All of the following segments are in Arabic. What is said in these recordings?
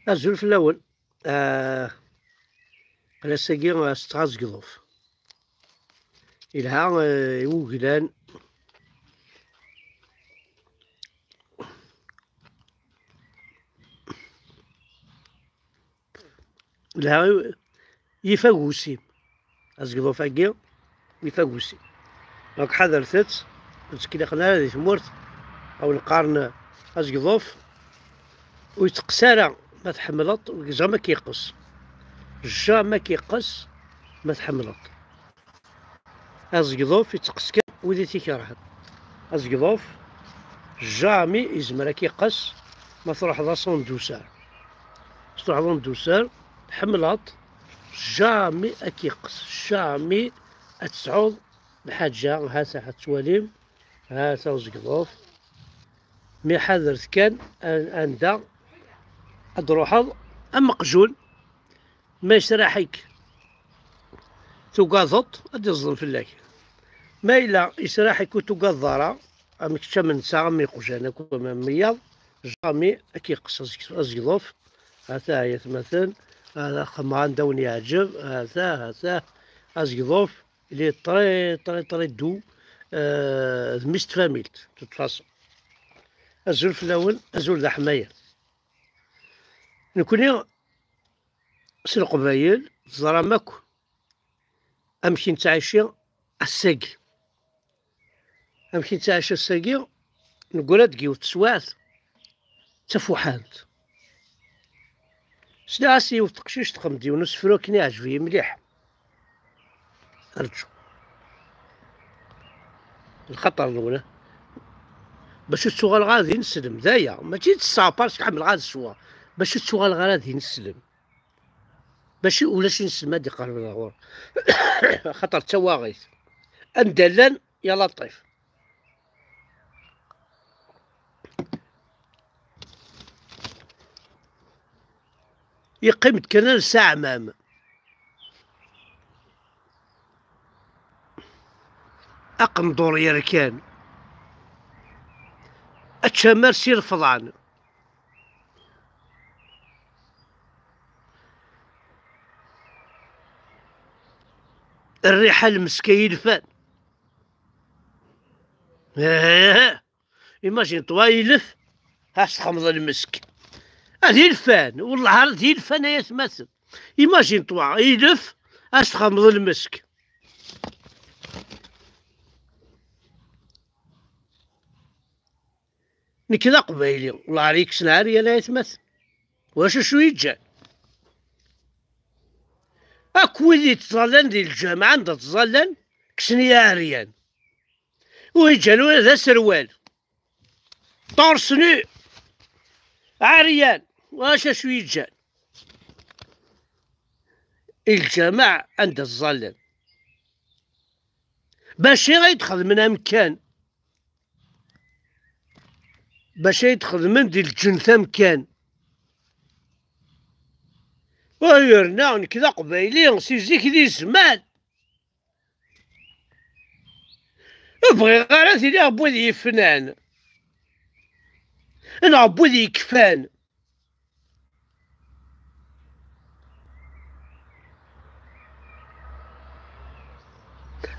الزول في الأول على ساقي ستغاز قضوف إلها يوقلان لها يفاقوسي أزقضوف أكي يفاقوسي دونك حضرتت كي خلنا هذه تمورت أو نقارن أزقضوف ويتقسارا ما تحملط وجا ما كيقص جا ما كيقص ما تحملط أزقضوف يتقص كان ودي تيكرهد أزقضوف جامي يزمر كيقص ما تروح ذا صون دوسار تروح ذا دوسار تحملط جامي أكيقص جامي أتسعود الحاجة هاسا حتواليم هاسا وزقضوف مي حذرت كان أندا أدروحض أما قجول ما يسرحيك تقاضط أدي الظلم في الله ما إلا يسرحيك وتقاضارا أمك تشمن ساعة مي قجانا كوما مياض جامي أكيقص أزقضوف هذا هي مثلا هذا خمان دوني يعجب هذا أزقضوف اللي طري دو ميست فاميلت تتفاصل الزول في الأول الزول ذا حماية نكوني سي القبايل زرا ماكو أمشي نتعايشي الساقي أمشي نتعايشي الساقي نقول تقيو تسوات تفوحانت سلاسي وتقشيش تخمدي ونسفرو كني عجبي مليح أرجو الخطر الأولى باش تسوغال غادي نسلم دايا ماشي تصابر كحمل غادي السوا باش تسوغال غادي نسلم باش ولاش نسلم هادي قرب الغور خطر تواغيث اندلن يا لطيف يقيم كان ساعة مام أقندور يركان أتشمر سير فضعان الريحة المسكين فان إيماجين طوا يلف هاش تخمض المسك هذه الفان والله هذه الفان هي تمثل إيماجين طوا يلف هاش تخمض المسك نكذا قبايلي والله عليك سناري لا يتمثل واش شو يتجا أكويدي تظلن ديال الجامعة عندها تظلن كسنيا عريان ويجالو هذا سروال طورسنو عريان واش شو يتجا الجامع عندها تظلن باش غيدخل من أمكان باش يدخل من ديال الجنثة مكان ويرنا كذا قبايلي سيزيك ذي زمان بغي غير ذي عبو ذي فنان انا عبو ذي كفان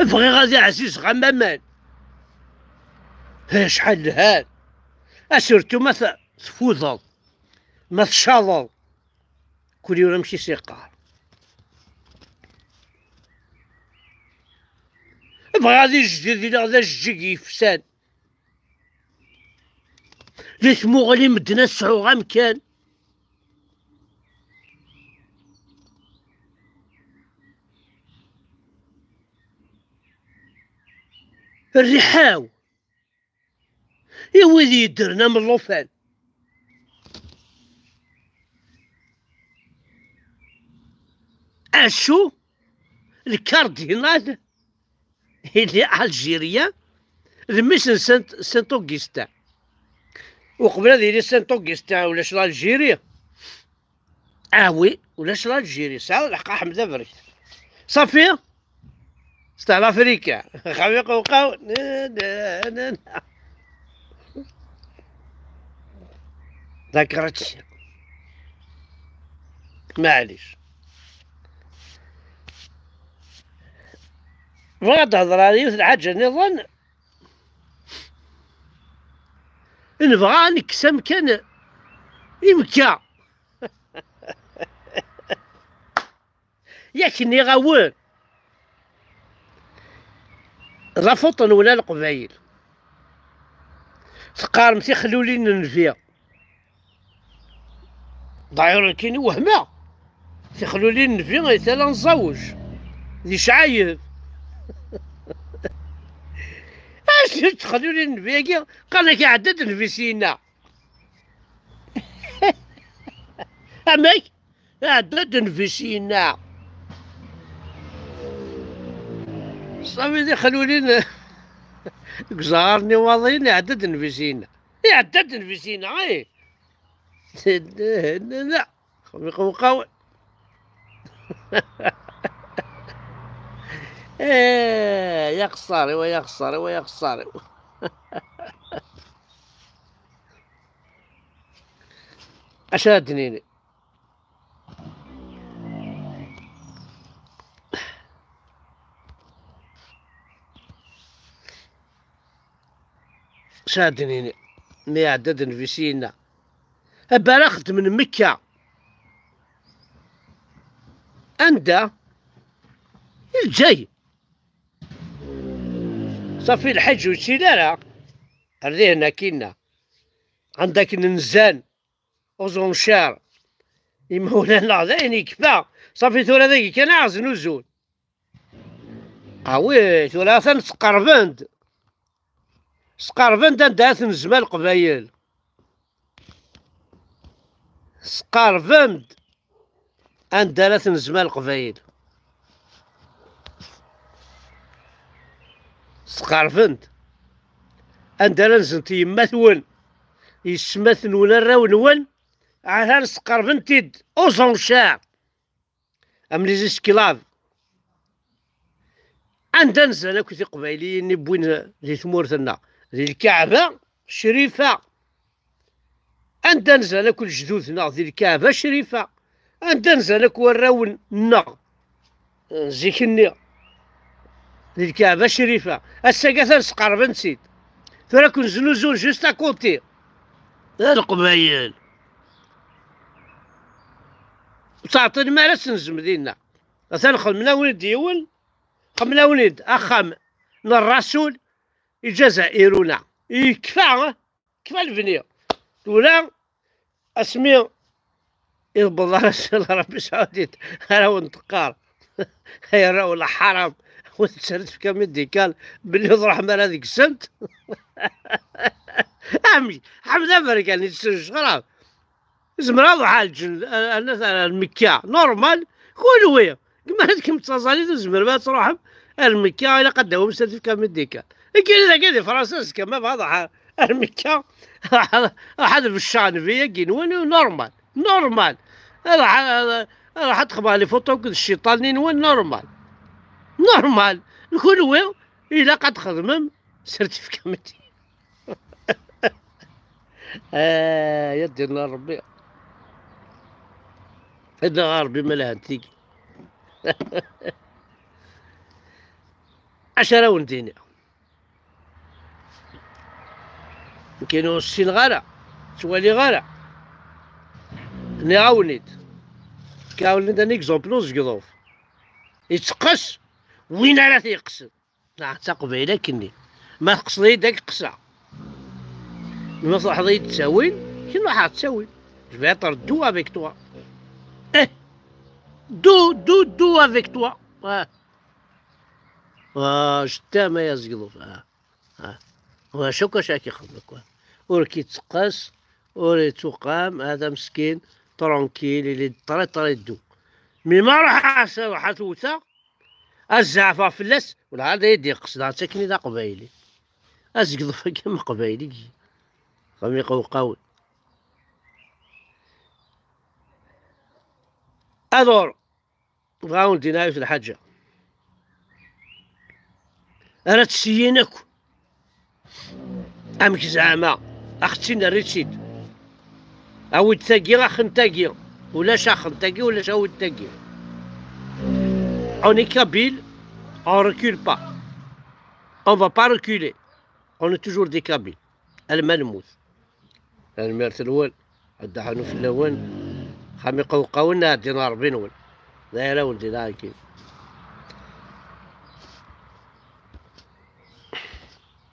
بغي غادي عزيز غمامان شحال لهان اسيرتو ما تفوضل ما تشاضل كل يوم نمشي سيقار بغا غادي جديد إلا غدا الجيك يفسان لي ثمو غالي مدنا سعو غا مكان الريحاو يا ولي يدرنا من اللوفان أشو الكاردينال اللي ألجيريا الميسن سانت أوغستا وقبل هذه سانت أوغستا ولاش الجيريا وي ولاش الجيريا ساعة لحقا حمد فريد صافي ستار أفريكا خميق وقاو ذاكرتش معليش بغيت تهضر عليا الحاجة نظن نبغى نكسم كان يمكا ياكني غاون لا فطن ولا القبايل تقارمتي خلولي ننفيا ضاير كاين وهمه تخلولي ننفيا غير لا نزوج ذي شعايب اش تخلولي ننفيا قال لك عدد نفيسينا امك عدد نفيسينا صافي ذي خلولي قزارني واضين عدد نفيسينا عدد نفيسينا غير لا يقوم قوي يا خساري ويا خساري ويا خساري اشادني شادني مي عدد في سينا بلغت من مكة أنت الجاي صافي الحج والسلالة هذه هنا كينا عندك ننزان وزونشار يمولانا ذاين كفا صافي ثورة ذاك كان عاز نزول وي ثلاثة سقربند عندها نزمة القبايل سقارفند عندها نزمة القبايل سقارفند عندها نزنت يما ثون يسمى ثنون الراون عاد سقارفند تيد اوزون شاع ام لي زيسكلاف عندها نزل كنتي قبايليين نبوين ذي ثمورتنا ذي الكعبة شريفة عندها نزل كل جدودنا ذي الكعبة شريفة عندها نزل وراون نا زيكني ذي الكعبة شريفة الساقة سقارب نسيت ثورا كون زنوزون جوست اكوتي القبايل تعطيني ما لا تنزم دينا مثلا خمنا ولد ديول خمنا ولد اخام الرسول الجزائرنا كفا الفنيا ولا اسمي يضبط رسول ربي سعودي راهو نتقار هي راهو ولا حرام وتسرد في كم ديكال باللي ضرح مال هذيك السنت عمي حمد فريق يتسجل خلاص زمرا حال الناس المكة نورمال كل ويا كما هذيك متصالين زمر ما تروح المكة إلا قدهم سيرتيفيكا من ديكال كاين إذا كاين فرنسا كما بهذا المكة أحد في الشان فيا كينوان نورمال راح تخبى لي فوتو كل الشيطانين وين نورمال كل ويا إلا قد خدمم سيرتيفيكا من ديكال يدي الله ربي هذا ربي مالها تيجي عشرة وندينا كاينو السين غالا توالي غالا نعاونيت كاولد ان اكزومبل زقضوف يتقص وين راه تيقصد تا قبيله كني ما تقصدي داك قصه ما صح ضي تساوين كاين واحد تساوين جو في دو افيك توا دو افيك توا شتا يا زقضوف وشوكا شاكي خدمك وركي تقاس وري تقام هذا مسكين ترونكيل اللي طري دو مي ما راح توتا الزعفة فلاس ولا هذا يدي قصد ساكني ذا قبايلي ازقضوف كما قبايلي قام يقوي أدور بغاو ندينا في الحاجة أنا تسيينك أمك زعما أختينا ريتشيد أو تاقي أخ نتاقي ولا شاخ نتاكي ولا شاود نتاكي. On est kabyle, on recule pas. On va pas reculer. On est toujours des Kabyles. المنموث. الميرت الأول الدحنو في اللون خامي قوقاونا دينار بنول. لا ولدي لا كيف.